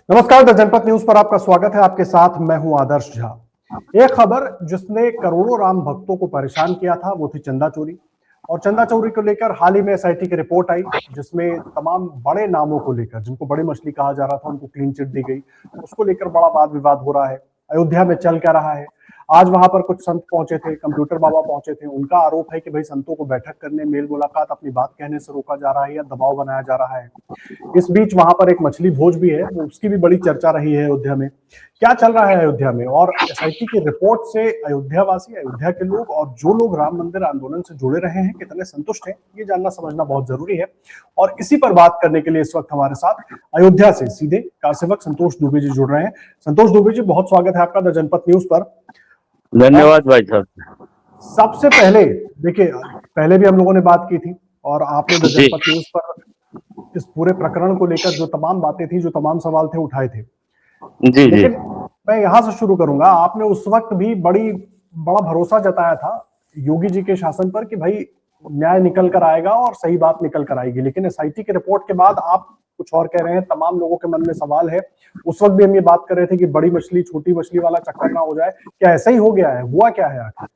नमस्कार, द जनपद न्यूज पर आपका स्वागत है। आपके साथ मैं हूं आदर्श झा। एक खबर जिसने करोड़ों राम भक्तों को परेशान किया था वो थी चंदा चोरी। और चंदा चोरी को लेकर हाल ही में एसआईटी की रिपोर्ट आई, जिसमें तमाम बड़े नामों को लेकर, जिनको बड़ी मछली कहा जा रहा था, उनको क्लीन चिट दी गई। उसको लेकर बड़ा वाद विवाद हो रहा है। अयोध्या में चल क्या रहा है? आज वहां पर कुछ संत पहुंचे थे, कंप्यूटर बाबा पहुंचे थे। उनका आरोप है कि भाई संतों को बैठक करने, मेल मुलाकात, अपनी बात कहने से रोका जा रहा है या दबाव बनाया जा रहा है। इस बीच वहां पर एक मछली भोज भी है, उसकी भी बड़ी चर्चा रही है अयोध्या में। क्या चल रहा है अयोध्या में? और एसआईटी की रिपोर्ट से अयोध्यावासी, अयोध्या के लोग और जो लोग राम मंदिर आंदोलन से जुड़े रहे हैं, कितने संतुष्ट हैं, ये जानना समझना बहुत जरूरी है। और इसी पर बात करने के लिए इस वक्त हमारे साथ अयोध्या से सीधे कार सेवक संतोष दुबे जी जुड़ रहे हैं। संतोष दुबे जी, बहुत स्वागत है आपका द जनपद न्यूज पर। धन्यवाद भाई साहब। सबसे पहले देखिए, पहले भी हम लोगों ने बात की थी और आपने द जनपद न्यूज पर इस पूरे प्रकरण को लेकर जो तमाम बातें थी, जो तमाम सवाल थे, उठाए थे। जी लेकिन मैं यहां से शुरू करूंगा। आपने उस वक्त भी बड़ा भरोसा जताया था योगी जी के शासन पर कि भाई न्याय निकल कर आएगा और सही बात निकल कर आएगी। लेकिन एसआईटी की रिपोर्ट के बाद आप कुछ और कह रहे हैं। तमाम लोगों के मन में सवाल है। उस वक्त भी हम ये बात कर रहे थे कि बड़ी मछली छोटी मछली वाला चक्कर ना हो जाए। क्या ऐसा ही हो गया है? हुआ क्या है आखिर?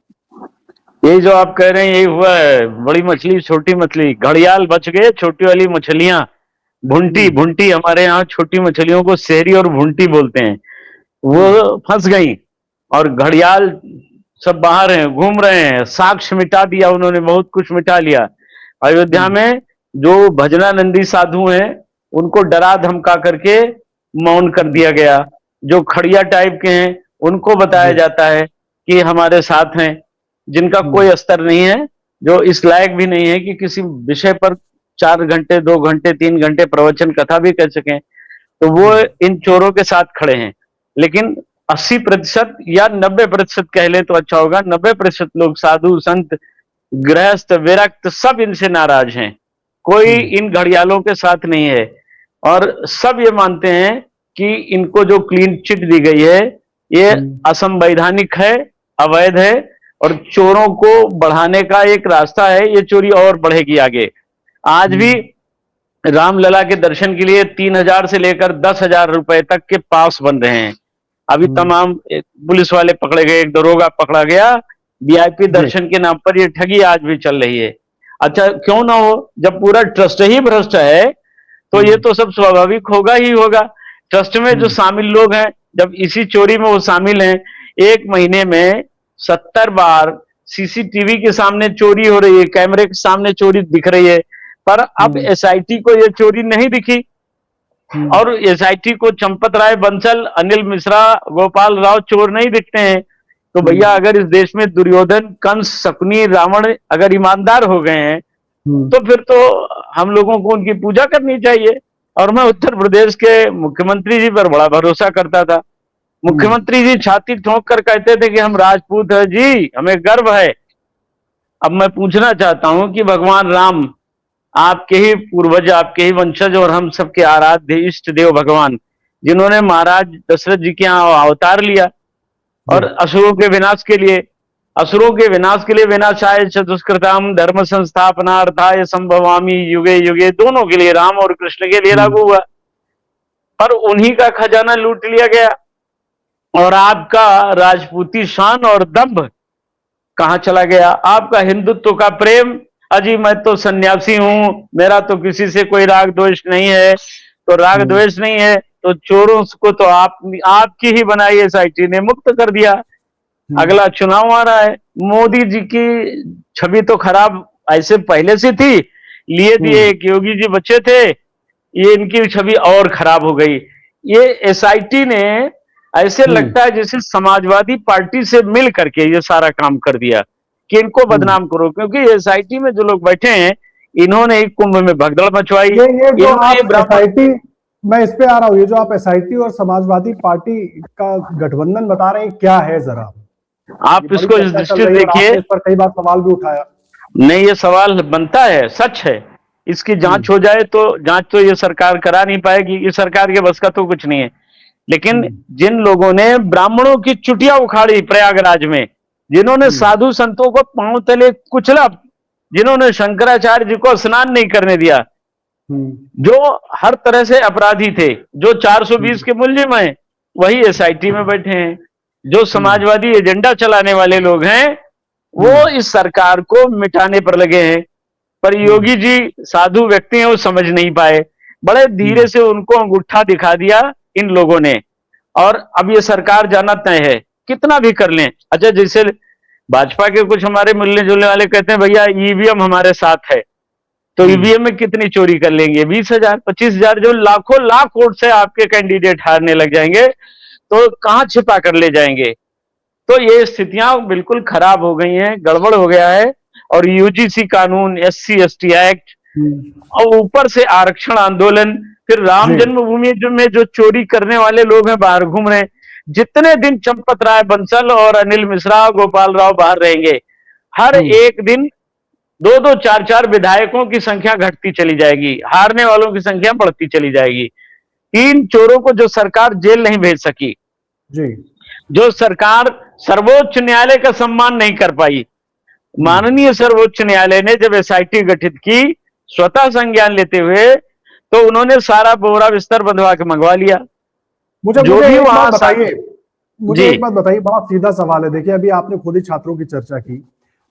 यही जो आप कह रहे हैं यही हुआ है। बड़ी मछली छोटी मछली, घड़ियाल बच गए, छोटी वाली मछलियां भुंटी भुंटी, हमारे यहाँ छोटी मछलियों को सेहरी और भुंटी बोलते हैं, वो फंस गई। और घड़ियाल सब बाहर हैं, घूम रहे हैं। साक्ष्य मिटा दिया उन्होंने, बहुत कुछ मिटा लिया। अयोध्या में जो भजनानंदी साधु हैं उनको डरा धमका करके मौन कर दिया गया। जो खड़िया टाइप के हैं उनको बताया जाता है कि हमारे साथ हैं, जिनका कोई स्तर नहीं है, जो इस लायक भी नहीं है कि किसी विषय पर 4 घंटे 2 घंटे 3 घंटे प्रवचन कथा भी कर सकें, तो वो इन चोरों के साथ खड़े हैं। लेकिन 80% या 90% कह ले तो अच्छा होगा, 90% लोग साधु संत गृहस्थ विरक्त सब इनसे नाराज हैं। कोई इन घड़ियालों के साथ नहीं है और सब ये मानते हैं कि इनको जो क्लीन चिट दी गई है ये असंवैधानिक है, अवैध है और चोरों को बढ़ाने का एक रास्ता है। ये चोरी और बढ़ेगी आगे। आज भी रामलला के दर्शन के लिए 3,000 से लेकर 10,000 रुपए तक के पास बन रहे हैं। अभी तमाम पुलिस वाले पकड़े गए, एक दरोगा पकड़ा गया। वीआईपी दर्शन के नाम पर ये ठगी आज भी चल रही है। अच्छा क्यों ना हो, जब पूरा ट्रस्ट ही भ्रष्ट है तो ये तो सब स्वाभाविक होगा ही होगा। ट्रस्ट में जो शामिल लोग हैं, जब इसी चोरी में वो शामिल हैं, एक महीने में 70 बार सीसीटीवी के सामने चोरी हो रही है, कैमरे के सामने चोरी दिख रही है। पर अब एसआईटी को ये चोरी नहीं दिखी और एसआईटी को चंपत राय बंसल, अनिल मिश्रा, गोपाल राव चोर नहीं दिखते हैं। तो भैया अगर इस देश में दुर्योधन, कंस, शकुनी, रावण अगर ईमानदार हो गए हैं तो फिर तो हम लोगों को उनकी पूजा करनी चाहिए। और मैं उत्तर प्रदेश के मुख्यमंत्री जी पर बड़ा भरोसा करता था। मुख्यमंत्री जी छाती ठोक कर कहते थे कि हम राजपूत हैं जी, हमें गर्व है। अब मैं पूछना चाहता हूं कि भगवान राम, आपके ही पूर्वज, आपके ही वंशज और हम सबके आराध्य इष्ट देव भगवान, जिन्होंने महाराज दशरथ जी के यहाँ अवतार लिया और असुरों के विनाश के लिए विनाशाय च दुष्कृताम धर्म संस्थापनार्थाय संभवामि युगे युगे, दोनों के लिए, राम और कृष्ण के लिए लागू हुआ। पर उन्हीं का खजाना लूट लिया गया और आपका राजपूती शान और दंभ कहां चला गया? आपका हिंदुत्व का प्रेम, अजी मैं तो सन्यासी हूं, मेरा तो किसी से कोई राग द्वेष नहीं है। तो राग द्वेष नहीं है तो चोरों को तो आपकी ही बनाई एसआईटी ने मुक्त कर दिया। अगला चुनाव आ रहा है, मोदी जी की छवि तो खराब ऐसे पहले से थी, लिए दिए एक योगी जी बच्चे थे, ये इनकी छवि और खराब हो गई। ये एसआईटी ने ऐसे लगता है जैसे समाजवादी पार्टी से मिल करके ये सारा काम कर दिया कि इनको बदनाम करो, क्योंकि एसआईटी में जो लोग बैठे हैं इन्होंने एक कुंभ में भगदड़ मचवाई। ये जो आप एसआईटी, मैं इस पे आ रहा हूँ, ये जो आप एसआईटी और समाजवादी पार्टी का गठबंधन बता रहे हैं, क्या है जरा आप इसको इस दृष्टि से देखिए। इस पर कई बार सवाल भी उठाया। नहीं, ये सवाल बनता है, सच है। इसकी जांच हो जाए तो जांच तो ये सरकार करा नहीं पाएगी, ये सरकार के बस का तो कुछ नहीं है। लेकिन जिन लोगों ने ब्राह्मणों की चुटिया उखाड़ी प्रयागराज में, जिन्होंने साधु संतों को पांव तले कुचला, जिन्होंने शंकराचार्य जी को स्नान नहीं करने दिया, जो हर तरह से अपराधी थे, जो 420 के मुलजिम हैं, वही एसआईटी में बैठे हैं। जो समाजवादी एजेंडा चलाने वाले लोग हैं, वो इस सरकार को मिटाने पर लगे हैं। पर योगी जी साधु व्यक्ति हैं, वो समझ नहीं पाए। बड़े धीरे से उनको अंगूठा दिखा दिया इन लोगों ने, और अब ये सरकार जाना तय है, कितना भी कर लें। अच्छा, जैसे भाजपा के कुछ हमारे मिलने जुलने वाले कहते हैं भैया ईवीएम हमारे साथ है, तो ईवीएम में कितनी चोरी कर लेंगे, 20,000 25,000, जो लाखों लाख वोट से आपके कैंडिडेट हारने लग जाएंगे, तो कहां छिपा कर ले जाएंगे। तो ये स्थितियां बिल्कुल खराब हो गई हैं, गड़बड़ हो गया है। और यूजीसी कानून, SC ST एक्ट, और ऊपर से आरक्षण आंदोलन, फिर राम जन्मभूमि में जो चोरी करने वाले लोग हैं बाहर घूम रहे हैं। जितने दिन चंपत राय बंसल और अनिल मिश्रा, गोपाल राव बाहर रहेंगे, हर एक दिन 2-2 4-4 विधायकों की संख्या घटती चली जाएगी, हारने वालों की संख्या बढ़ती चली जाएगी। 3 चोरों को जो सरकार जेल नहीं भेज सकी, जो सरकार सर्वोच्च न्यायालय का सम्मान नहीं कर पाई, माननीय सर्वोच्च न्यायालय ने जब SIT गठित की, स्वतः संज्ञान लेते हुए, तो उन्होंने सारा बोरा बिस्तर बंधवा के मंगवा लिया। मुझे जो भी वहां बताइए, मुझे एक बात बताइए, बड़ा सीधा सवाल है। देखिए, अभी आपने खुद ही छात्रों की चर्चा की,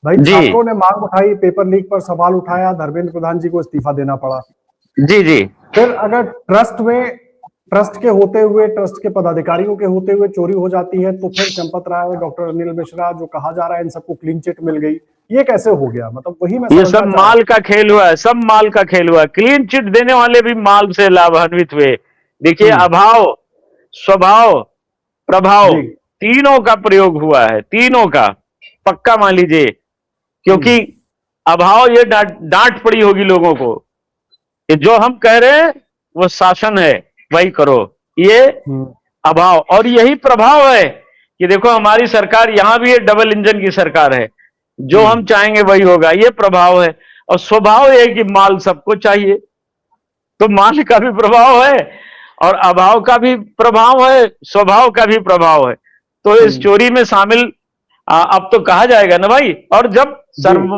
भाई छात्रों ने मांग उठाई, पेपर लीक पर सवाल उठाया, धर्मेंद्र प्रधान जी को इस्तीफा देना पड़ा। जी। फिर अगर ट्रस्ट के होते हुए, ट्रस्ट के पदाधिकारियों के होते हुए चोरी हो जाती है, तो फिर चंपत राय, डॉक्टर अनिल मिश्रा, जो कहा जा रहा है इन सबको क्लीन चिट मिल गई, ये कैसे हो गया? मतलब वही मैं, ये सब माल का खेल हुआ है, सब माल का खेल हुआ है। क्लीन चिट देने वाले भी माल से लाभान्वित हुए। देखिए, अभाव, स्वभाव, प्रभाव, तीनों का प्रयोग हुआ है, तीनों का, पक्का मान लीजिए। क्योंकि अभाव, ये डांट पड़ी होगी लोगों को, ये जो हम कह रहे हैं वो शासन है, वही करो, ये अभाव। और यही प्रभाव है कि देखो हमारी सरकार यहां भी डबल इंजन की सरकार है, जो हम चाहेंगे वही होगा, ये प्रभाव है। और स्वभाव है कि माल सबको चाहिए, तो माल का भी प्रभाव है और अभाव का भी प्रभाव है, स्वभाव का भी प्रभाव है। तो इस चोरी में शामिल अब तो कहा जाएगा ना भाई। और जब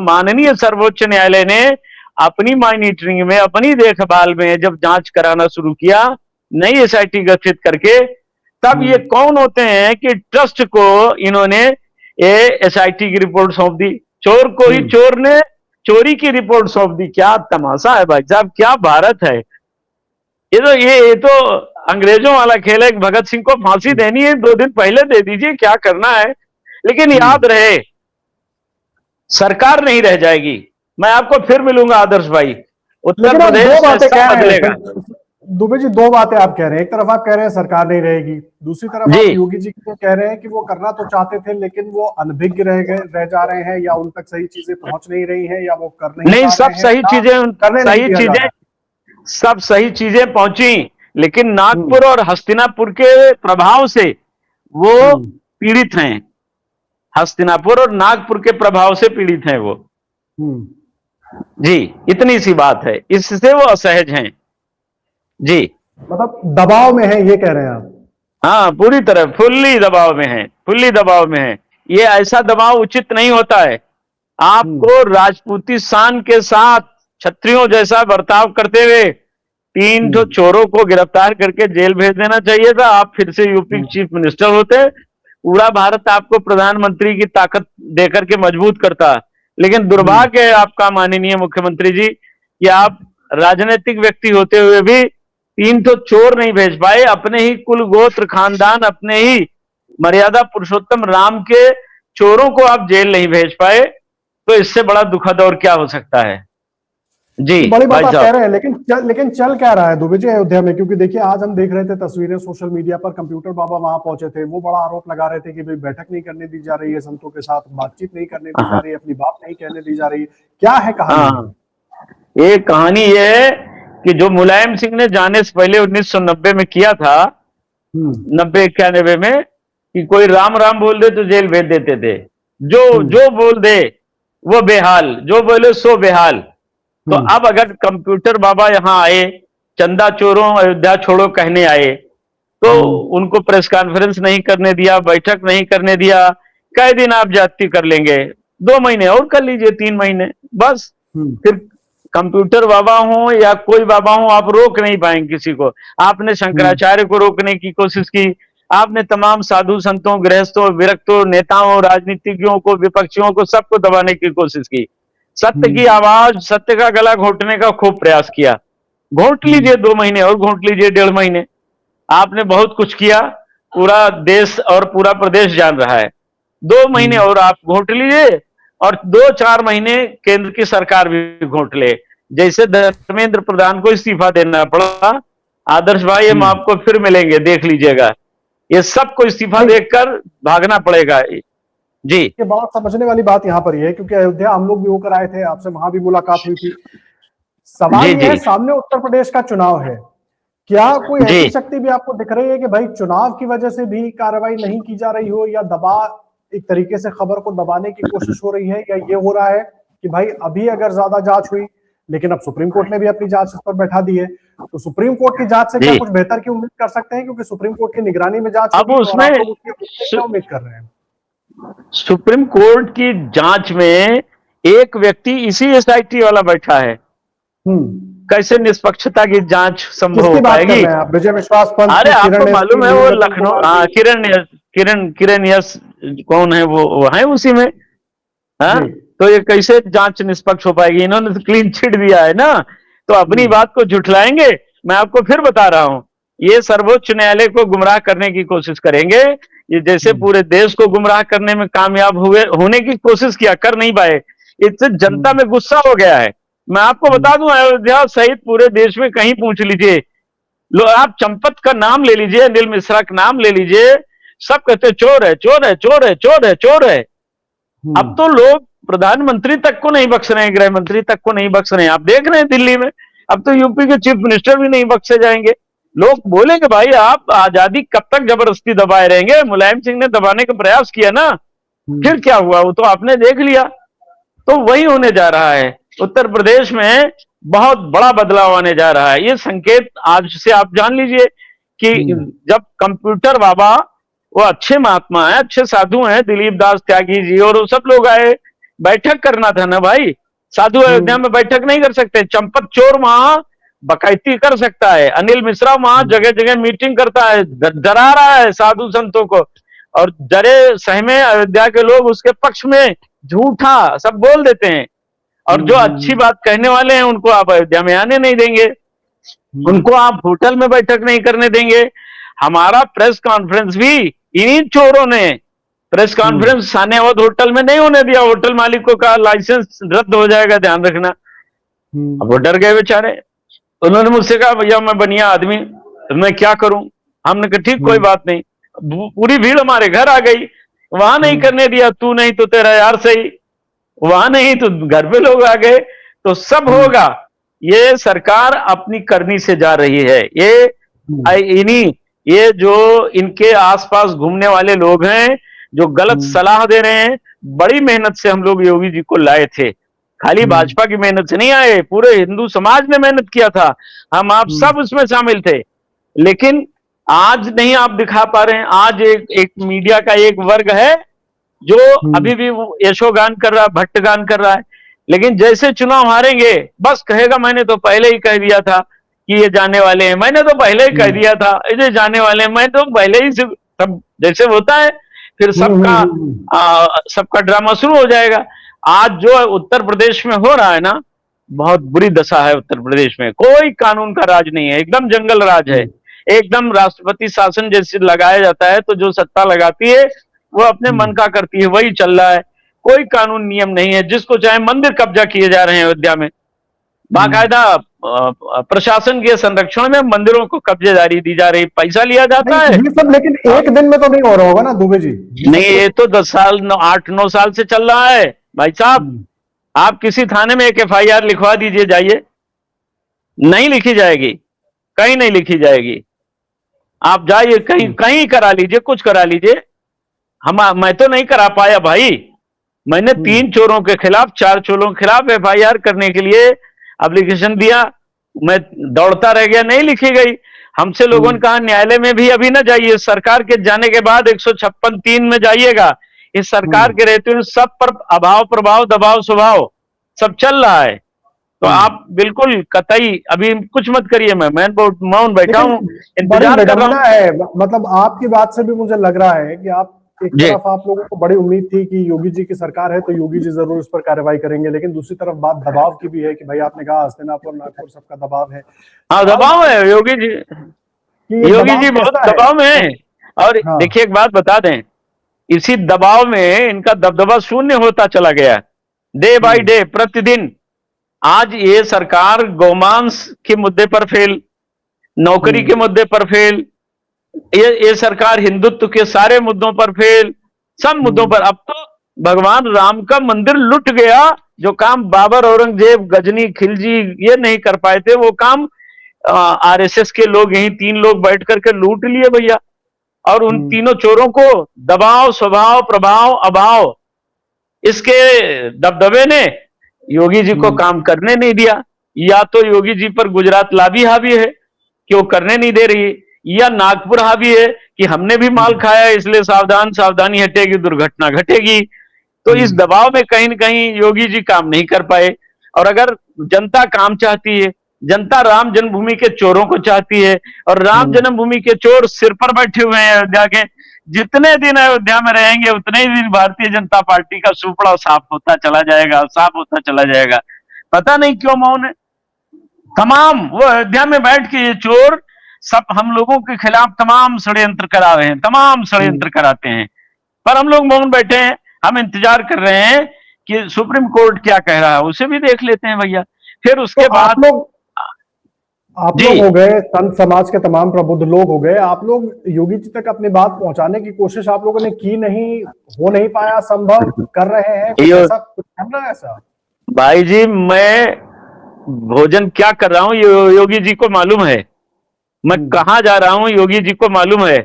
माननीय सर्वोच्च न्यायालय ने अपनी मॉनिटरिंग में, अपनी देखभाल में जब जांच कराना शुरू किया, नई SIT गठित करके, तब ये कौन होते हैं कि ट्रस्ट को इन्होंने ये SIT की रिपोर्ट सौंप दी, चोर को ही चोर ने चोरी की रिपोर्ट सौंप दी। क्या तमाशा है भाई साहब, क्या भारत है ये तो अंग्रेजों वाला खेल है। भगत सिंह को फांसी देनी है, 2 दिन पहले दे दीजिए, क्या करना है। लेकिन याद रहे, सरकार नहीं रह जाएगी। मैं आपको फिर मिलूंगा आदर्श भाई, उत्तर प्रदेश बदलेगा। दुबे जी, 2 बातें आप कह रहे हैं। एक तरफ आप कह रहे हैं सरकार नहीं रहेगी, दूसरी तरफ आप योगी जी को कह रहे हैं कि वो करना तो चाहते थे, लेकिन वो अनभिज्ञ रह जा रहे हैं, या उन तक सही चीजें पहुंच नहीं रही हैं, या वो कर नहीं सब सही चीजें, सब सही चीजें पहुंची, लेकिन नागपुर और हस्तिनापुर के प्रभाव से वो पीड़ित हैं। हस्तिनापुर और नागपुर के प्रभाव से पीड़ित हैं वो। जी, इतनी सी बात है, इससे वो असहज हैं। जी, मतलब दबाव में है, ये कह रहे हैं आप? हाँ, पूरी तरह फुल्ली दबाव में है, फुल्ली दबाव में है। ये ऐसा दबाव उचित नहीं होता है। आपको राजपूती शान के साथ क्षत्रियों जैसा बर्ताव करते हुए 3 जो चोरों को गिरफ्तार करके जेल भेज देना चाहिए था। आप फिर से यूपी चीफ मिनिस्टर होते, पूरा भारत आपको प्रधानमंत्री की ताकत देकर के मजबूत करता। लेकिन दुर्भाग्य है आपका माननीय मुख्यमंत्री जी, कि आप राजनीतिक व्यक्ति होते हुए भी 3 तो चोर नहीं भेज पाए। अपने ही कुल गोत्र खानदान, अपने ही मर्यादा पुरुषोत्तम राम के चोरों को आप जेल नहीं भेज पाए, तो इससे बड़ा दुखद और क्या हो सकता है। जी, बड़ी बात आप कह रहे हैं, लेकिन चल क्या रहा है दुबे जी अयोध्या में? क्योंकि देखिए, आज हम देख रहे थे तस्वीरें सोशल मीडिया पर, कंप्यूटर बाबा वहां पहुंचे थे, वो बड़ा आरोप लगा रहे थे कि भाई बैठक नहीं करने दी जा रही है, संतों के साथ बातचीत नहीं करने दी जा रही है, अपनी बात नहीं कहने दी जा रही है। क्या है कहानी? ये कहानी ये है कि जो मुलायम सिंह ने जाने से पहले 1990 में किया था, 90-91 में, कि कोई राम राम बोल दे तो जेल भेज देते थे। जो बोल दे वो बेहाल, जो बोले सो बेहाल। तो अब अगर कंप्यूटर बाबा यहां आए, चंदा चोरों अयोध्या छोड़ो कहने आए, तो उनको प्रेस कॉन्फ्रेंस नहीं करने दिया, बैठक नहीं करने दिया। कई दिन आप जाति कर लेंगे, 2 महीने और कर लीजिए, 3 महीने, बस फिर कंप्यूटर बाबा हो या कोई बाबा हो, आप रोक नहीं पाएंगे किसी को। आपने शंकराचार्य को रोकने की कोशिश की, आपने तमाम साधु संतों, गृहस्थों, विरक्तों, नेताओं, राजनीतिज्ञों को, विपक्षियों को, सबको दबाने की कोशिश की। सत्य की आवाज, सत्य का गला घोटने का खूब प्रयास किया। घोट लीजिए 2 महीने और घोट लीजिए, 1.5 महीने। आपने बहुत कुछ किया, पूरा देश और पूरा प्रदेश जान रहा है। 2 महीने और आप घोट लीजिए, और 2-4 महीने केंद्र की सरकार भी घोट ले। जैसे धर्मेंद्र प्रधान को इस्तीफा देना पड़ा, आदर्श भाई हम आपको फिर मिलेंगे, देख लीजिएगा। ये सबको इस्तीफा देकर भागना पड़ेगा। जी, ये बहुत समझने वाली बात यहाँ पर ये है, क्योंकि अयोध्या हम लोग भी होकर आए थे, आपसे वहां भी मुलाकात हुई थी। सवाल जी, ये है, जी, सामने उत्तर प्रदेश का चुनाव है, क्या कोई जी। ऐसी शक्ति भी आपको दिख रही है कि भाई चुनाव की वजह से भी कार्रवाई नहीं की जा रही हो, या दबाव, एक तरीके से खबर को दबाने की कोशिश हो रही है, या ये हो रहा है कि भाई अभी अगर ज्यादा जांच हुई, लेकिन अब सुप्रीम कोर्ट ने भी अपनी जांच इस पर बैठा दी है, तो सुप्रीम कोर्ट की जांच से क्या जी, कुछ बेहतर की उम्मीद कर सकते हैं, क्योंकि सुप्रीम कोर्ट की निगरानी में जांच अब होगी और उसमें आप लोग उससे क्या उम्मीद कर रहे हैं? सुप्रीम कोर्ट की जांच में एक व्यक्ति इसी एसआईटी वाला बैठा है। कैसे निष्पक्षता की जांच संभव हो किसकी बात कर पाएगी? रहे हैं आप? विजय विश्वास पंत अरे की, आपको किरण एस की, मालूम है वो नीलम लखनऊ, कुमार हाँ, की? किरण यश कौन है, वो है उसी में। हाँ, जी। तो ये कैसे जांच निष्पक्ष हो पाएगी? इन्होंने तो क्लीन चिट दिया है ना, तो अपनी बात को झुठलाएंगे। मैं आपको फिर बता रहा हूं, ये सर्वोच्च न्यायालय को गुमराह करने की कोशिश करेंगे। ये जैसे पूरे देश को गुमराह करने में कामयाब हुए, होने की कोशिश किया, कर नहीं पाए, इससे जनता में गुस्सा हो गया है। मैं आपको बता दूं, अयोध्या सहित पूरे देश में कहीं पूछ लीजिए, लो आप चंपत का नाम ले लीजिए, अनिल मिश्रा का नाम ले लीजिए, सब कहते चोर है, चोर है, चोर है, चोर है, चोर है। अब तो लोग प्रधानमंत्री तक को नहीं बख्श रहे हैं, गृह मंत्री तक को नहीं बख्श रहे हैं। आप देख रहे हैं दिल्ली में, अब तो यूपी के चीफ मिनिस्टर भी नहीं बख्शे जाएंगे। लोग बोलेंगे भाई आप आजादी कब तक जबरदस्ती दबाए रहेंगे? मुलायम सिंह ने दबाने का प्रयास किया ना, फिर क्या हुआ वो तो आपने देख लिया। तो वही होने जा रहा है उत्तर प्रदेश में, बहुत बड़ा बदलाव आने जा रहा है। ये संकेत आज से आप जान लीजिए कि जब कंप्यूटर बाबा, वो अच्छे महात्मा हैं, अच्छे साधु हैं, दिलीप दास त्यागी जी और वो सब लोग आए, बैठक करना था ना भाई। साधु अयोध्या में बैठक नहीं कर सकते? चंपत चोर वहां बकैती कर सकता है, अनिल मिश्रा वहां जगह जगह मीटिंग करता है, डरा रहा है साधु संतों को, और डरे सहमे अयोध्या के लोग उसके पक्ष में झूठा सब बोल देते हैं। और जो अच्छी बात कहने वाले हैं उनको आप अयोध्या में आने नहीं देंगे, उनको आप होटल में बैठक नहीं करने देंगे। हमारा प्रेस कॉन्फ्रेंस भी इन्हीं चोरों ने प्रेस कॉन्फ्रेंस सानेवद होटल में नहीं होने दिया। होटल मालिक को कहा लाइसेंस रद्द हो जाएगा, ध्यान रखना। अब वो डर गए बेचारे। उन्होंने मुझसे कहा भैया मैं बनिया आदमी, मैं क्या करूं? हमने कहा ठीक कोई बात नहीं। पूरी भीड़ हमारे घर आ गई, वहां नहीं करने दिया, तू नहीं तो तेरा यार सही, वहां नहीं तो घर पे लोग आ गए, तो सब होगा। ये सरकार अपनी करनी से जा रही है। इन्हीं ये जो इनके आसपास घूमने वाले लोग हैं जो गलत सलाह दे रहे हैं, बड़ी मेहनत से हम लोग योगी जी को लाए थे, खाली भाजपा की मेहनत से नहीं आए, पूरे हिंदू समाज ने मेहनत किया था, हम आप सब उसमें शामिल थे। लेकिन आज नहीं आप दिखा पा रहे हैं। आज एक मीडिया का एक वर्ग है जो अभी भी यशोगान कर रहा है, भट्टगान कर रहा है, लेकिन जैसे चुनाव हारेंगे बस कहेगा मैंने तो पहले ही कह दिया था कि ये जाने वाले हैं, मैंने तो पहले ही कह दिया था ये जाने वाले हैं, मैं तो पहले ही सब जैसे होता है, फिर सबका ड्रामा शुरू हो जाएगा। आज जो उत्तर प्रदेश में हो रहा है ना, बहुत बुरी दशा है उत्तर प्रदेश में। कोई कानून का राज नहीं है, एकदम जंगल राज है, एकदम राष्ट्रपति शासन जैसे लगाया जाता है, तो जो सत्ता लगाती है वो अपने मन का करती है, वही चल रहा है। कोई कानून नियम नहीं है, जिसको चाहे मंदिर कब्जा किए जा रहे हैं अयोध्या में, बाकायदा प्रशासन के संरक्षण में मंदिरों को कब्जेदारी दी जा रही, पैसा लिया जाता है। ये सब लेकिन एक दिन में तो नहीं हो रहा होगा ना दुबे जी? नहीं, ये तो 10 साल 8-9 साल से चल रहा है भाई साहब। आप किसी थाने में एक FIR लिखवा दीजिए, जाइए, नहीं लिखी जाएगी, कहीं नहीं लिखी जाएगी। आप जाइए कहीं कहीं करा लीजिए, कुछ करा लीजिए। मैं तो नहीं करा पाया भाई। मैंने 3 चोरों के खिलाफ, 4 चोरों के खिलाफ FIR करने के लिए एप्लीकेशन दिया, मैं दौड़ता रह गया, नहीं लिखी गई। हमसे लोगों ने कहा न्यायालय में भी अभी ना जाइए, सरकार के जाने के बाद 156(3) में जाइएगा। इस सरकार के रहते हुए सब पर अभाव, प्रभाव, दबाव, स्वभाव सब चल रहा है। तो आप बिल्कुल कतई अभी कुछ मत करिए, मैं मौन बैठा हूँ, बड़ी इंतजार कर रहा विडंबना हूँ। है, मतलब आपकी बात से भी मुझे लग रहा है कि आप एक जी तरफ आप लोगों को बड़ी उम्मीद थी कि योगी जी की सरकार है तो योगी जी जरूर इस पर कार्रवाई करेंगे, लेकिन दूसरी तरफ बात दबाव की भी है कि भाई आपने कहा हस्तिनापुर नागपुर सबका दबाव है। हाँ, सवाल दबाव है योगी जी। कि ये योगी दबाव जी बहुत कैसा है? दबाव में है। और हाँ। देखिए एक बात बता दें, इसी दबाव में इनका दबदबा शून्य होता चला गया, डे बाय हम्म। डे, प्रतिदिन। आज ये सरकार गौमांस के मुद्दे पर फेल, नौकरी हम्म। के मुद्दे पर फेल, ये सरकार हिंदुत्व के सारे मुद्दों पर फेल, सब मुद्दों हम्म। पर। अब तो भगवान राम का मंदिर लुट गया, जो काम बाबर, औरंगजेब, गजनी, खिलजी ये नहीं कर पाए थे, वो काम आरएसएस के लोग, यही 3 लोग बैठ करके लूट लिए भैया। और उन हम्म। तीनों चोरों को दबाव, स्वभाव, प्रभाव, अभाव, इसके दबदबे ने योगी जी को हम्म। काम करने नहीं दिया। या तो योगी जी पर गुजरात लाबी हावी है कि वो करने नहीं दे रही, या नागपुर हावी है कि हमने भी माल हम्म। खाया, इसलिए सावधान, सावधानी हटेगी दुर्घटना घटेगी। तो इस हम्म। दबाव में कहीं न कहीं योगी जी काम नहीं कर पाए। और अगर जनता काम चाहती है, जनता राम जन्मभूमि के चोरों को चाहती है, और राम हम्म। जन्मभूमि के चोर सिर पर बैठे हुए हैं अयोध्या के, जितने दिन अयोध्या में रहेंगे उतने ही दिन भारतीय जनता पार्टी का सुपड़ा साफ होता चला जाएगा, साफ होता चला जाएगा। पता नहीं क्यों मौन है। तमाम वो अयोध्या में बैठ के ये चोर सब हम लोगों के खिलाफ तमाम षड्यंत्र करा रहे हैं, तमाम हम्म। षड्यंत्र कराते हैं, पर हम लोग मौन बैठे हैं। हम इंतजार कर रहे हैं कि सुप्रीम कोर्ट क्या कह रहा है, उसे भी देख लेते हैं भैया, फिर तो उसके बाद। आप जी लोग हो गए, संत समाज के तमाम प्रबुद्ध लोग हो गए, आप लोग योगी जी तक अपनी बात पहुंचाने की कोशिश आप लोगों ने की नहीं, हो नहीं पाया संभव, कर रहे हैं कुछ यो, ऐसा, कुछ कर रहा है ऐसा? भाई जी मैं भोजन क्या कर रहा हूं योगी जी को मालूम है, मैं हम्म। कहां जा रहा हूं योगी जी को मालूम है,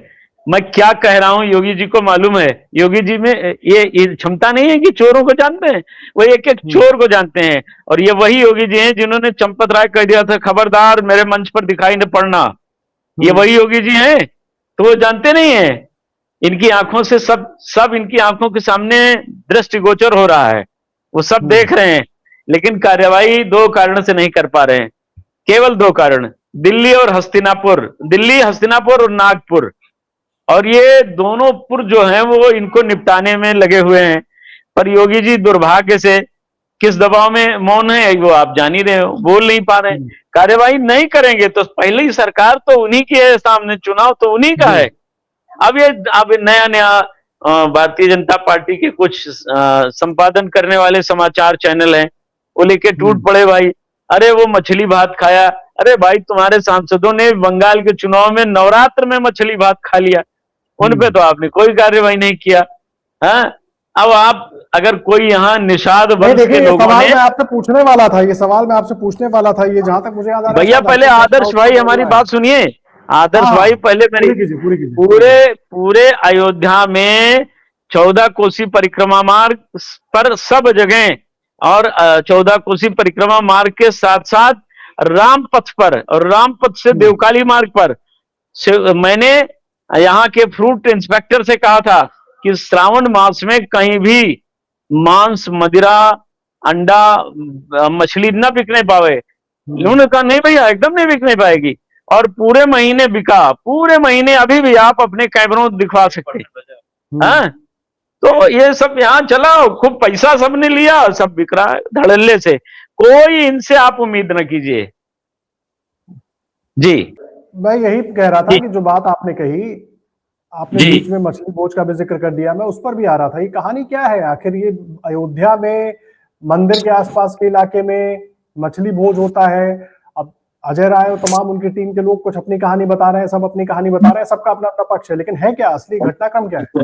मैं क्या कह रहा हूं योगी जी को मालूम है। योगी जी में ये क्षमता नहीं है कि चोरों को जानते हैं, वो एक एक हम्म। चोर को जानते हैं। और ये वही योगी जी हैं जिन्होंने चंपत राय कह दिया था, खबरदार मेरे मंच पर दिखाई न पड़ना। ये हम्म। वही योगी जी हैं, तो वो जानते नहीं है। इनकी आंखों से सब सब इनकी आंखों के सामने दृष्टिगोचर हो रहा है, वो सब हम्म। देख रहे हैं, लेकिन कार्यवाही 2 कारण से नहीं कर पा रहे हैं, केवल 2 कारण, दिल्ली और हस्तिनापुर, दिल्ली, हस्तिनापुर और नागपुर। और ये दोनों पुर जो हैं वो इनको निपटाने में लगे हुए हैं। पर योगी जी दुर्भाग्य से किस दबाव में मौन है वो आप जान ही रहे हो, बोल नहीं पा रहे हैं। हम्म। कार्यवाही नहीं करेंगे तो पहले ही सरकार तो उन्हीं की है, सामने चुनाव तो उन्हीं का जी। है। अब नया नया भारतीय जनता पार्टी के कुछ संपादन करने वाले समाचार चैनल हैं, वो लेके टूट हम्म। पड़े भाई। अरे वो मछली भात खाया, अरे भाई तुम्हारे सांसदों ने बंगाल के चुनाव में नवरात्र में मछली भात खा लिया, उन पे हम्म। तो आपने कोई कार्यवाही नहीं किया। हाँ, अब आप अगर कोई यहाँ निषाद नहीं वंश के देखिए, ये लोगों सवाल ने, मैं आपसे पूछने वाला था, ये सवाल मैं आपसे पूछने वाला था, ये जहां तक मुझे याद आ रहा है भैया शायद पहले आपका प्रश्न आदर्श भाई उत्तर हमारी हुआ है। बात सुनिए, हाँ आदर्श हाँ, भाई पहले मेरी, पूरी कीजिए पूरी कीजिए पूरी पूरे कीजिए। पूरे अयोध्या में 14 कोसी परिक्रमा मार्ग पर सब जगह, और 14 कोसी परिक्रमा मार्ग के साथ साथ राम पथ पर, और राम पथ से हम्म। देवकाली मार्ग पर मैंने यहाँ के फ्रूट इंस्पेक्टर से कहा था कि श्रावण मास में कहीं भी मांस, मदिरा, अंडा, मछली न बिकने पावे। हम्म। उन्होंने कहा नहीं भैया एकदम नहीं बिकने पाएगी, और पूरे महीने बिका, पूरे महीने अभी भी आप अपने कैमरों दिखवा सकते हैं। हम्म। हाँ? तो ये सब यहाँ चला, खूब पैसा सबने लिया, सब बिक रहा है धड़ल्ले से, कोई इनसे आप उम्मीद न कीजिए। जी मैं यही कह रहा था जी कि जो बात आपने कही, आपने जी बीच में मछली बोझ का भी जिक्र कर दिया, मैं उस पर भी आ रहा था, ये कहानी क्या है आखिर? ये अयोध्या में मंदिर के आसपास के इलाके में मछली भोज होता है। अब अजय राय और तमाम उनकी टीम के लोग कुछ अपनी कहानी बता रहे हैं, सब अपनी कहानी बता रहे हैं, सबका अपना अपना पक्ष है, लेकिन है क्या असली घटनाक्रम क्या है?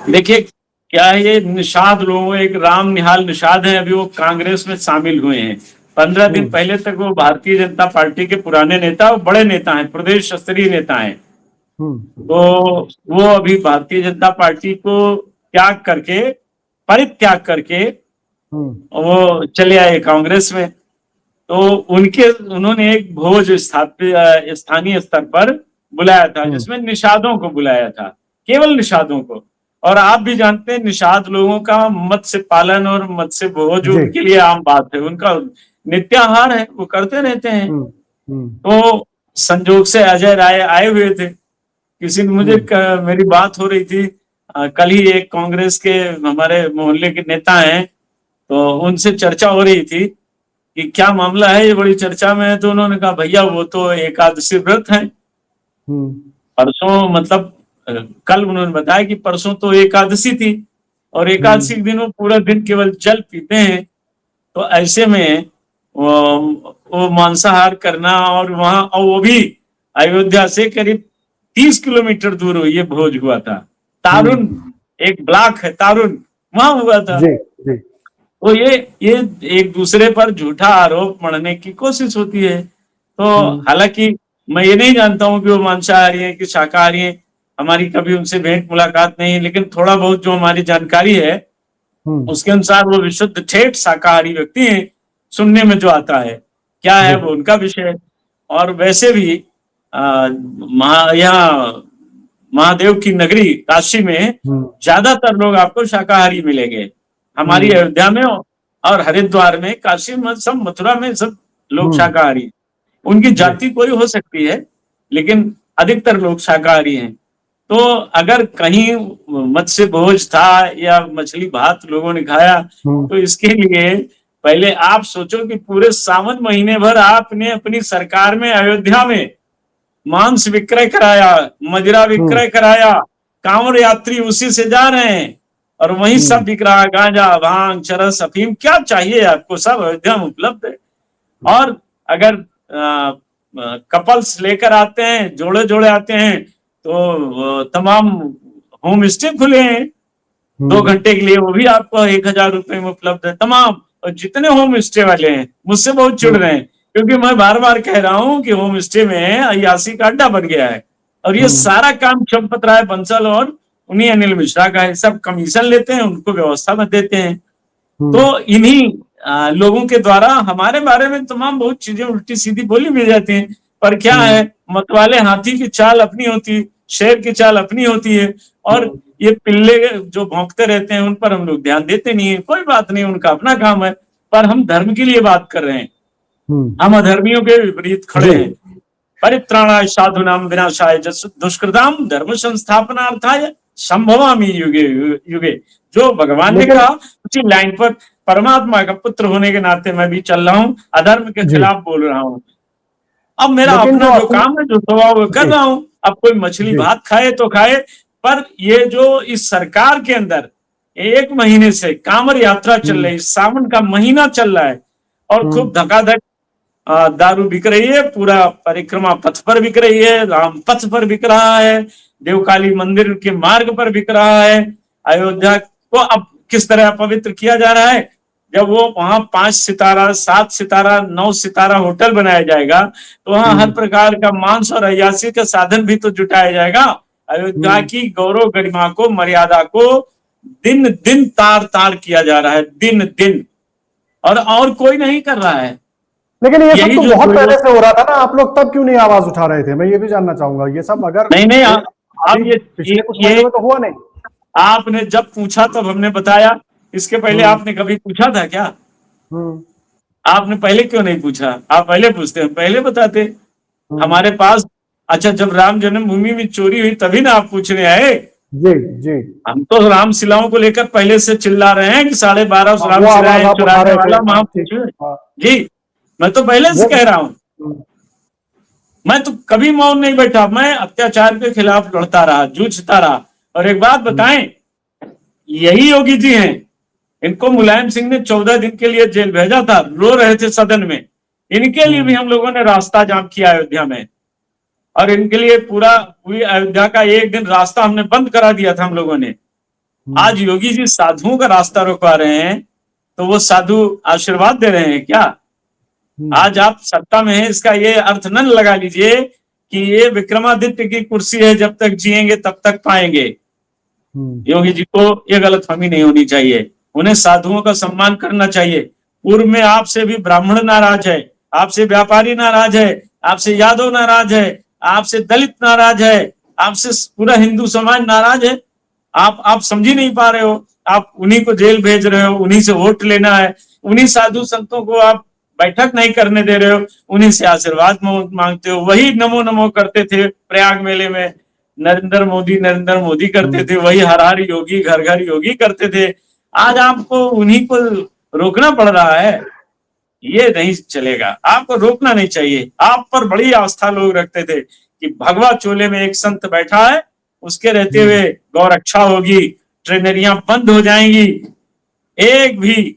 देखिए क्या है, ये निषाद लोग, एक राम निहाल निषाद हैं, अभी वो कांग्रेस में शामिल हुए हैं। 15 दिन पहले तक वो भारतीय जनता पार्टी के पुराने नेता और बड़े नेता हैं, प्रदेश स्तरीय नेता हैं। तो वो अभी भारतीय जनता पार्टी को त्याग करके, परित्याग करके वो चले आए कांग्रेस में। तो उन्होंने एक भोज स्थानीय स्तर पर बुलाया था, जिसमें निषादों को बुलाया था, केवल निषादों को। और आप भी जानते हैं निषाद लोगों का मत्स्य पालन और मत्स्य भोज जी। उनके लिए आम बात है, उनका नित्याहार है, वो करते रहते हैं। हम्म। तो संजोग से अजय राय आए हुए थे, किसी ने मुझे मेरी बात हो रही थी, कल ही एक कांग्रेस के हमारे मोहल्ले के नेता हैं, तो उनसे चर्चा हो रही थी कि क्या मामला है, ये बड़ी चर्चा में है। तो उन्होंने कहा भैया वो तो एकादशी व्रत है, परसों मतलब कल उन्होंने बताया कि परसों तो एकादशी थी और एकादशी के दिन वो पूरा दिन केवल जल पीते हैं। तो ऐसे में वो मांसाहार करना, और वहां, और वो भी अयोध्या से करीब 30 किलोमीटर दूर ये भोज हुआ था। तारुण एक ब्लॉक है, तारुण, वहां हुआ था। जी, जी। तो ये एक दूसरे पर झूठा आरोप मढ़ने की कोशिश होती है। तो हालांकि मैं ये नहीं जानता हूं कि वो मांसाहारी है कि शाकाहारी है, हमारी कभी उनसे भेंट मुलाकात नहीं है, लेकिन थोड़ा बहुत जो हमारी जानकारी है उसके अनुसार वो विशुद्ध ठेठ शाकाहारी व्यक्ति हैं, सुनने में जो आता है। क्या है वो उनका विषय है। और वैसे भी यहाँ महादेव की नगरी काशी में ज्यादातर लोग आपको शाकाहारी मिलेंगे, हमारी अयोध्या में और हरिद्वार में, काशी में, सब मथुरा में सब लोग शाकाहारी। उनकी जाति कोई हो सकती है लेकिन अधिकतर लोग शाकाहारी हैं। तो अगर कहीं मत्स्य भोज था या मछली भात लोगों ने खाया, तो इसके लिए पहले आप सोचो कि पूरे सावन महीने भर आपने अपनी सरकार में अयोध्या में मांस विक्रय कराया, मदिरा विक्रय कराया, कांवड़ यात्री उसी से जा रहे हैं और वहीं सब बिक रहा है, गांजा, भांग, चरस, अफीम, क्या चाहिए आपको, सब अयोध्या में उपलब्ध है। और अगर कपल्स लेकर आते हैं, जोड़े जोड़े आते हैं, तो तमाम होम स्टे खुले हैं 2 घंटे के लिए, वो भी आपको 1000 रुपए में उपलब्ध है तमाम। और जितने होम स्टे वाले हैं मुझसे बहुत चिढ़ रहे हैं, क्योंकि मैं बार बार कह रहा हूं कि होम स्टे में अय्यासी का अड्डा बन गया है और ये सारा काम चंपत राय बंसल और उन्हीं अनिल मिश्रा का है। सब कमीशन लेते हैं, उनको व्यवस्था में देते हैं। तो इन्हीं लोगों के द्वारा हमारे बारे में तमाम बहुत चीजें उल्टी सीधी बोली मिल जाती हैं। पर क्या है, मतवाले हाथी की चाल अपनी होती, शेर की चाल अपनी होती है, और ये पिल्ले जो भौंकते रहते हैं उन पर हम लोग ध्यान देते नहीं है। कोई बात नहीं, उनका अपना काम है, पर हम धर्म के लिए बात कर रहे हैं, हम अधर्मियों के विपरीत खड़े हैं। परित्राणाय साधूनां विनाशाय दुष्कृतां धर्म संस्थापनार्थाय संभवामि युगे युगे। जो भगवान ने कहा उसी लाइन पर परमात्मा का पुत्र होने के नाते मैं भी चल रहा हूँ, अधर्म के खिलाफ बोल रहा हूँ। अब मेरा अपना जो काम है, जो स्वभाव वो कर रहा हूँ। अब कोई मछली भात खाए तो खाए, पर ये जो इस सरकार के अंदर 1 महीने से कांवड़ यात्रा चल रही, सावन का महीना चल रहा है और खूब धकाधक दारू बिक रही है, पूरा परिक्रमा पथ पर बिक रही है, राम पथ पर बिक रहा है, देवकाली मंदिर के मार्ग पर बिक रहा है। अयोध्या को अब किस तरह पवित्र किया जा रहा है, जब वो वहां 5 सितारा, 7 सितारा, 9 सितारा होटल बनाया जाएगा, तो वहां हर प्रकार का मांस और अय्यासी का साधन भी तो जुटाया जाएगा। अयोध्या की गौरव गरिमा को, मर्यादा को दिन दिन तार तार किया जा रहा है, दिन दिन, और कोई नहीं कर रहा है। लेकिन ये सब तो बहुत पहले से हो रहा था ना, आप लोग तब क्यों नहीं आवाज उठा रहे थे? मैं ये भी जानना चाहूंगा। ये सब अगर नहीं आप ये पिछले कुछ महीनों में तो हुआ नहीं। आपने जब पूछा तब हमने बताया, इसके पहले आपने कभी पूछा था क्या? आपने पहले क्यों नहीं पूछा? आप पहले पूछते, हम पहले बताते हमारे पास। अच्छा, जब राम जन्मभूमि में चोरी हुई तभी ना आप पूछने आए? जी जी। हम तो राम शिलाओं को लेकर पहले से चिल्ला रहे हैं कि 12.5 राम शिलाएं चुराने वाला वहां पूछे। जी, मैं तो पहले से कह रहा हूं, मैं तो कभी मौन नहीं बैठा, मैं अत्याचार के खिलाफ लड़ता रहा, जूझता रहा। और एक बात बताएं, यही योगी जी हैं, इनको मुलायम सिंह ने 14 दिन के लिए जेल भेजा था, रो रहे थे सदन में। इनके लिए भी हम लोगों ने रास्ता जाम किया अयोध्या में, और इनके लिए पूरी अयोध्या का 1 दिन रास्ता हमने बंद करा दिया था हम लोगों ने। आज योगी जी साधुओं का रास्ता रोकवा रहे हैं, तो वो साधु आशीर्वाद दे रहे हैं क्या? आज आप सत्ता में हैं, इसका ये अर्थ न लगा लीजिए कि ये विक्रमादित्य की कुर्सी है, जब तक जिएंगे तब तक पाएंगे। योगी जी को ये गलतफहमी नहीं होनी चाहिए, उन्हें साधुओं का सम्मान करना चाहिए। पूर्व में आपसे भी ब्राह्मण नाराज है, आपसे व्यापारी नाराज है, आपसे यादव नाराज है, आपसे दलित नाराज है, आपसे पूरा हिंदू समाज नाराज है। आप समझ ही नहीं पा रहे हो। आप उन्हीं को जेल भेज रहे हो, उन्हीं से वोट लेना है, उन्हीं साधु संतों को आप बैठक नहीं करने दे रहे हो, उन्हीं से आशीर्वाद मांगते हो। वही नमो नमो करते थे प्रयाग मेले में, नरेंद्र मोदी करते थे, वही हर हर योगी घर घर योगी करते थे। आज आपको उन्हीं को रोकना पड़ रहा है, ये नहीं चलेगा। आपको रोकना नहीं चाहिए। आप पर बड़ी आस्था लोग रखते थे कि भगवा चोले में एक संत बैठा है, उसके रहते हुए गौ रक्षा होगी, ट्रेनरियां बंद हो जाएंगी, एक भी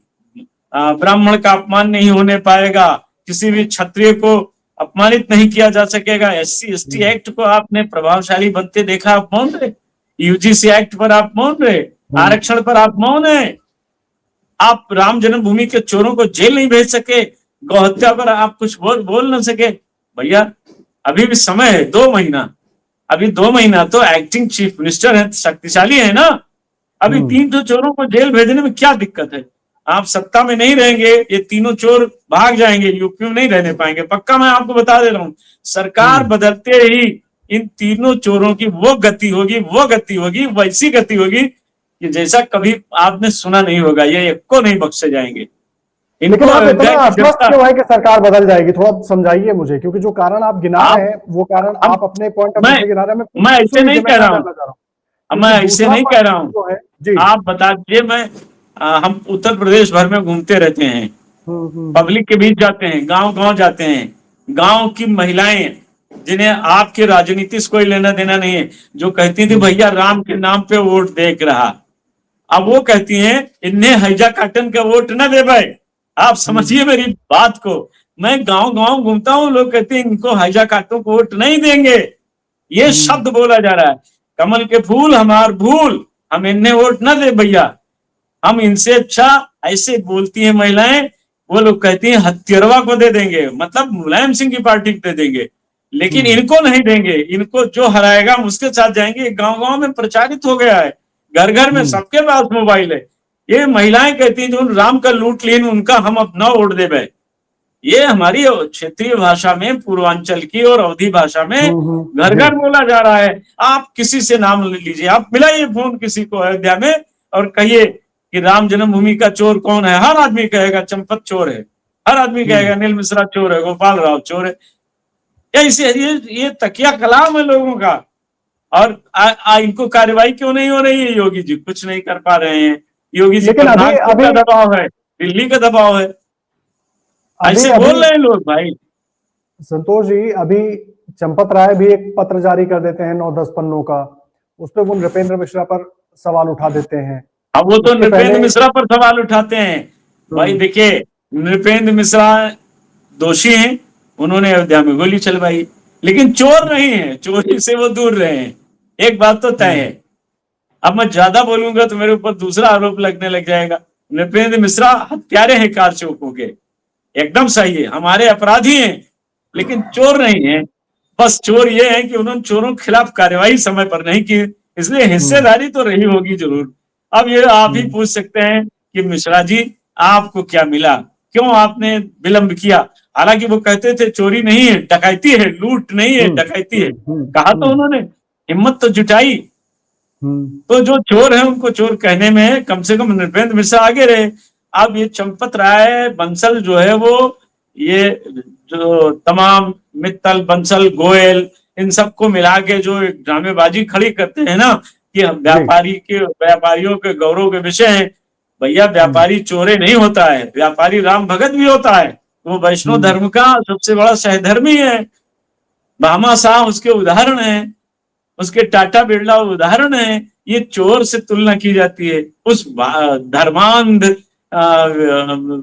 ब्राह्मण का अपमान नहीं होने पाएगा, किसी भी क्षत्रिय को अपमानित नहीं किया जा सकेगा। SC ST एक्ट को आपने प्रभावशाली बनते देखा, आप मौन रहे। UGC एक्ट पर आप मौन रहे, आरक्षण पर आप मौन है। आप राम जन्मभूमि के चोरों को जेल नहीं भेज सके, गौहत्या पर आप कुछ बोल न सके। भैया अभी भी समय है, 2 महीना, अभी 2 महीना तो एक्टिंग चीफ मिनिस्टर है, शक्तिशाली है ना। अभी 3 चोरों को जेल भेजने में क्या दिक्कत है? आप सत्ता में नहीं रहेंगे, ये तीनों चोर भाग जाएंगे, यूपी में नहीं रहने पाएंगे, पक्का मैं आपको बता दे रहा हूं। सरकार बदलते ही इन तीनों चोरों की वो गति होगी, वैसी गति होगी कि जैसा कभी आपने सुना नहीं होगा। ये एक को नहीं बख्शे जाएंगे। लेकिन आप इतना आश्वस्त क्यों है कि सरकार बदल जाएगी? थोड़ा समझाइए मुझे, क्योंकि जो कारण आप गिना रहे हैं वो कारण आप अपने पॉइंट ऑफ व्यू से गिना रहे हैं। मैं ऐसे नहीं कह रहा हूँ, मैं ऐसे नहीं कह रहा हूँ। आप बता दीजिए, हम उत्तर प्रदेश भर में घूमते रहते हैं, पब्लिक के बीच जाते हैं, गांव जाते हैं। गांव की महिलाएं जिन्हें आपके राजनीति से कोई लेना देना नहीं है, जो कहती थी भैया राम के नाम पे वोट देख रहा, अब वो कहती हैं इन्हें हैजा काटन का वोट न दे भाई। आप समझिए मेरी बात को। मैं गांव घूमता हूँ, लोग कहते हैं इनको हैजा काटों को वोट नहीं देंगे। ये शब्द बोला जा रहा है, कमल के फूल हमार भूल, हम इन्हें वोट न दे भैया, हम इनसे अच्छा। ऐसे बोलती हैं महिलाएं। वो लोग कहती हैं हत्यारवा को दे देंगे, मतलब मुलायम सिंह की पार्टी को दे देंगे, लेकिन इनको नहीं देंगे। इनको जो हराएगा हम उसके साथ जाएंगे। गांव में प्रचारित हो गया है, घर घर में सबके पास मोबाइल है। ये महिलाएं कहती हैं जो राम का लूट लीन उनका हम अपना वोट दे भाई। ये हमारी क्षेत्रीय भाषा में, पूर्वांचल की और अवधी भाषा में घर घर बोला जा रहा है। आप किसी से नाम ले लीजिए, आप मिलाइए फोन किसी को अयोध्या में और कहिए कि राम जन्मभूमि का चोर कौन है। हर आदमी कहेगा चंपत चोर है, हर आदमी कहेगा नील मिश्रा चोर है, गोपाल राव चोर है। ऐसे ये तकिया कलाम है लोगों का। और इनको कार्रवाई क्यों नहीं हो रही है? योगी जी कुछ नहीं कर पा रहे हैं। योगी जी पर नागपुर का दबाव है, दिल्ली का दबाव है, ऐसे बोल रहे हैं लोग भाई। संतोष जी, अभी चंपत राय भी एक पत्र जारी कर देते हैं 9-10 पन्नों का, उस पर वो नृपेंद्र मिश्रा पर सवाल उठा देते हैं। अब वो तो नृपेंद्र मिश्रा पर सवाल उठाते हैं भाई। देखिए नृपेंद्र मिश्रा दोषी हैं, उन्होंने अयोध्या में गोली चलवाई, लेकिन चोर नहीं है, चोरी से वो दूर रहे हैं। एक बात तो तय है। अब मैं ज्यादा बोलूंगा तो मेरे ऊपर दूसरा आरोप लगने लग जाएगा। नृपेंद्र मिश्रा हत्यारे हैं कारचौकों के, एकदम सही है, हमारे अपराधी हैं, लेकिन चोर नहीं है। बस चोर ये है कि उन्होंने चोरों के खिलाफ कार्रवाई समय पर नहीं की, इसलिए हिस्सेदारी तो रही होगी जरूर। अब ये आप ही पूछ सकते हैं कि मिश्रा जी आपको क्या मिला, क्यों आपने विलंब किया? हालांकि वो कहते थे चोरी नहीं है डकैती है, लूट नहीं है डकैती है, कहा तो उन्होंने, हिम्मत तो जुटाई। तो जो चोर है उनको चोर कहने में कम से कम नृपेंद्र मिश्रा आगे रहे। अब ये चंपत राय बंसल जो है वो, ये जो तमाम मित्तल बंसल गोयल इन सबको मिला के जो एक ड्रामेबाजी खड़ी करते हैं ना कि व्यापारियों के गौरव के विषय है। भैया व्यापारी चोरे नहीं होता है, व्यापारी राम भगत भी होता है। वो वैष्णव धर्म का सबसे बड़ा सहधर्मी है। भामा शाह उसके उदाहरण है, उसके टाटा बिरला उदाहरण है। ये चोर से तुलना की जाती है उस धर्मांध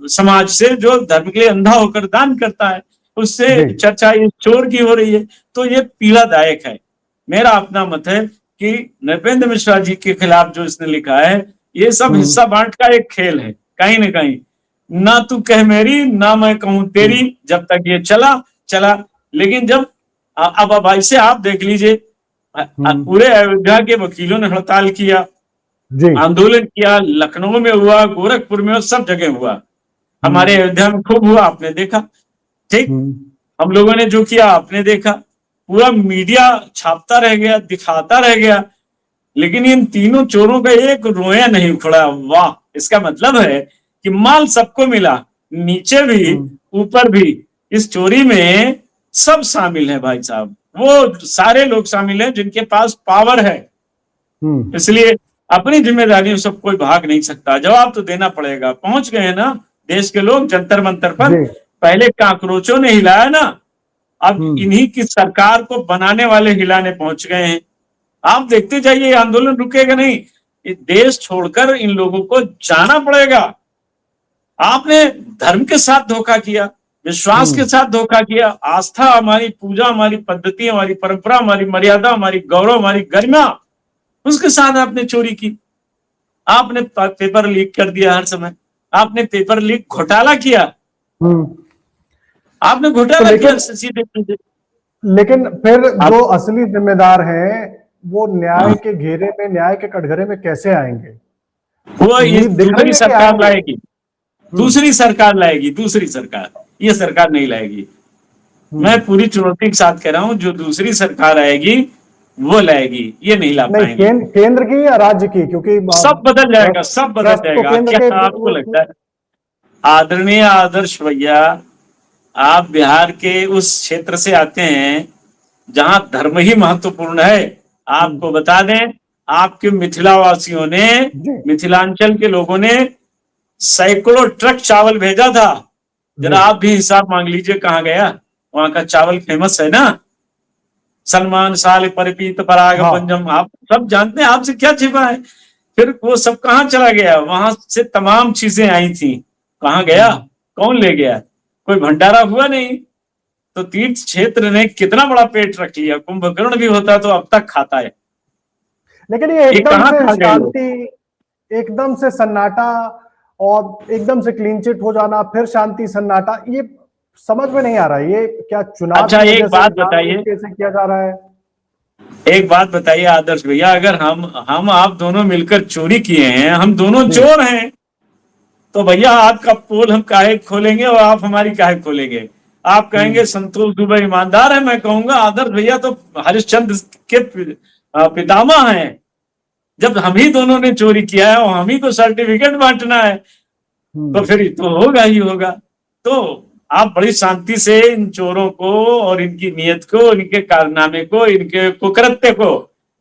समाज से जो धर्म के लिए अंधा होकर दान करता है, उससे चर्चा इस चोर की हो रही है। तो ये पीड़ादायक है। मेरा अपना मत है कि नृपेंद्र मिश्रा जी के खिलाफ जो इसने लिखा है, ये सब हिस्सा बांट का एक खेल है। कहीं ना कहीं ना तू कह मेरी ना मैं कहूं तेरी, जब तक ये चला। लेकिन जब अब ऐसे आप देख लीजिए, पूरे अयोध्या के वकीलों ने हड़ताल किया, आंदोलन किया, लखनऊ में हुआ, गोरखपुर में, सब जगह हुआ, हमारे अयोध्या में खूब हुआ, आपने देखा। ठीक, हम लोगों ने जो किया आपने देखा, पूरा मीडिया छापता रह गया, दिखाता रह गया। लेकिन इन तीनों चोरों का एक रोया नहीं उखड़ा। वाह, इसका मतलब है कि माल सबको मिला, नीचे भी ऊपर भी। इस चोरी में सब शामिल है भाई साहब, वो सारे लोग शामिल हैं जिनके पास पावर है। इसलिए अपनी जिम्मेदारियों से कोई भाग नहीं सकता, जवाब तो देना पड़ेगा। पहुंच गए ना देश के लोग जंतर मंतर पर। पहले कांकरोचों ने हिलाया ना, अब इन्हीं की सरकार को बनाने वाले हिलाने पहुंच गए हैं। आप देखते जाइए, आंदोलन रुकेगा नहीं, देश छोड़कर इन लोगों को जाना पड़ेगा। आपने धर्म के साथ धोखा किया, विश्वास के साथ धोखा किया, आस्था, हमारी पूजा, हमारी पद्धति, हमारी परंपरा, हमारी मर्यादा, हमारी गौरव, हमारी गरिमा, उसके साथ आपने चोरी की। आपने पेपर लीक कर दिया हर समय, आपने पेपर लीक घोटाला किया, आपने घोटाला किया सीधे। लेकिन फिर जो असली जिम्मेदार हैं वो न्याय के घेरे में, न्याय के कटघरे में कैसे आएंगे? वो दूसरी सरकार लाएगी, दूसरी सरकार लाएगी, दूसरी सरकार, ये सरकार नहीं लाएगी। मैं पूरी चुनौती के साथ कह रहा हूं, जो दूसरी सरकार आएगी वो लाएगी, ये नहीं ला पाएंगे। केंद्र की या राज्य की? क्योंकि सब बदल जाएगा, सब बदल जाएगा। क्या आपको लगता है? आदरणीय आदर्श भैया, आप बिहार के उस क्षेत्र से आते हैं जहां धर्म ही महत्वपूर्ण है। आपको बता दें, आपके मिथिलावासियों ने, मिथिलांचल के लोगों ने सैकड़ों ट्रक चावल भेजा था। जरा आप भी हिसाब मांग लीजिए कहां गया। वहां का चावल फेमस है ना, सलमान साल परिपीत पराग पंजम, आप सब जानते हैं, आपसे क्या छिपा है। फिर वो सब कहां चला गया? वहां से तमाम चीजें आई थी, कहां गया? कौन ले गया? कोई भंडारा हुआ नहीं। तो तीर्थ क्षेत्र ने कितना बड़ा पेट रख लिया, कुंभकर्ण भी होता तो अब तक खाता है। लेकिन ये एकदम से शांति, एकदम से सन्नाटा और एकदम से क्लीन चिट हो जाना, फिर शांति सन्नाटा, ये समझ में नहीं आ रहा है। ये क्या चुनाव? अच्छा, एक बात बताइए, कैसे किया जा रहा है? एक बात बताइए आदर्श भैया, अगर हम आप दोनों मिलकर चोरी किए हैं, हम दोनों चोर हैं, तो भैया आपका पोल हम काहे खोलेंगे और आप हमारी काहे खोलेंगे? आप कहेंगे संतोष दुबे ईमानदार है, मैं कहूंगा आदर्श भैया तो हरिश्चंद्र के पितामह हैं। जब हम ही दोनों ने चोरी किया है और हम ही को सर्टिफिकेट बांटना है, तो फिर तो होगा ही होगा। तो आप बड़ी शांति से इन चोरों को और इनकी नीयत को, इनके कारनामे को, इनके कुकृत्य को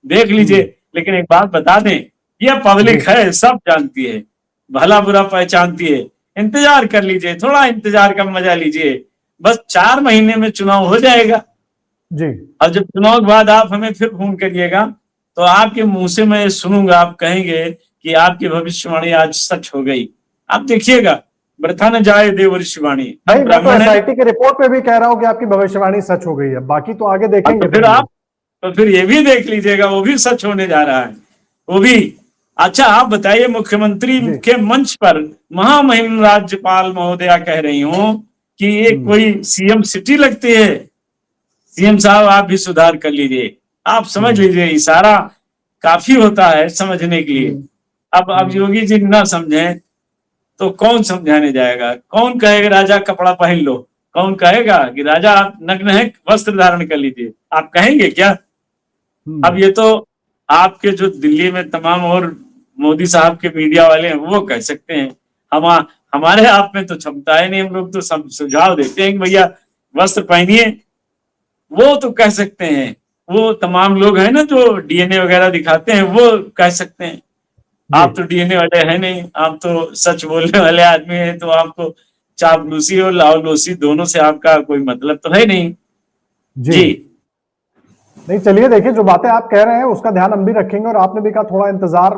देख लीजिए। लेकिन एक बात बता दें, यह पब्लिक है, सब जानती है, भला बुरा पहचानती है। इंतजार कर लीजिए, थोड़ा इंतजार का मजा लीजिए, बस 4 महीने में चुनाव हो जाएगा जी। और जब चुनाव के बाद आप हमें फिर फोन करिएगा तो आपके मुंह से मैं सुनूंगा, आप कहेंगे कि आपकी भविष्यवाणी आज सच हो गई। आप देखिएगा, वृथा न जाए देवऋषिवाणी। SIT के रिपोर्ट पे भी कह रहा हूँ कि आपकी भविष्यवाणी सच हो गई है, बाकी तो आगे देखेंगे। तो फिर ये भी देख लीजिएगा, वो भी सच होने जा रहा है, वो भी। अच्छा, आप बताइए, मुख्यमंत्री के मंच पर महामहिम राज्यपाल महोदया कह रही हूं कि ये कोई सीएम सिटी लगती है। सीएम साहब आप भी सुधार कर लीजिए, आप समझ लीजिए, इशारा काफी होता है समझने के लिए। अब योगी जी ना समझे तो कौन समझाने जाएगा? कौन कहेगा राजा कपड़ा पहन लो? कौन कहेगा कि राजा आप नग्न है, वस्त्र धारण कर लीजिए? आप कहेंगे क्या? अब ये तो आपके जो दिल्ली में तमाम और मोदी साहब के मीडिया वाले हैं वो कह सकते हैं, हमारे आप में तो क्षमता है नहीं। हम लोग तो सुझाव देते हैं कि भैया वस्त्र पहनिए, वो तो कह सकते हैं। वो तमाम लोग हैं ना जो डीएनए वगैरह दिखाते हैं, वो कह सकते हैं। आप तो डीएनए वाले हैं नहीं, आप तो सच बोलने वाले आदमी हैं, तो आपको चापलूसी और लावलूसी दोनों से आपका कोई मतलब तो है नहीं जी। नहीं, चलिए देखिए, जो बातें आप कह रहे हैं उसका ध्यान हम भी रखेंगे, और आपने भी कहा थोड़ा इंतजार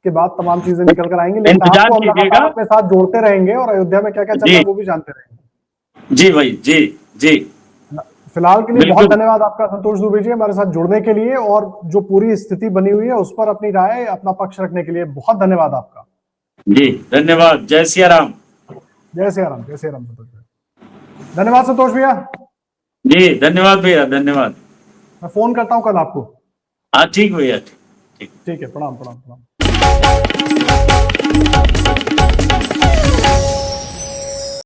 के बाद तमाम चीजें निकल कर आएंगी, लेकिन आपको हम लगातार अपने साथ जोड़ते रहेंगे और अयोध्या में क्या क्या चल रहा है वो भी जानते रहेंगे। जी भाई, जी जी। फिलहाल के लिए बहुत धन्यवाद आपका संतोष दुबे जी, हमारे साथ जुड़ने के लिए और जो पूरी स्थिति बनी हुई है उस पर अपनी राय, अपना पक्ष रखने के लिए बहुत धन्यवाद आपका। जी धन्यवाद। जय सिया राम। जय सिया राम, जय सिया राम संतोष भैया। धन्यवाद संतोष भैया। जी धन्यवाद भैया, धन्यवाद। मैं फोन करता हूँ कल आपको। हाँ ठीक भैया, ठीक है, प्रणाम प्रणाम प्रणाम।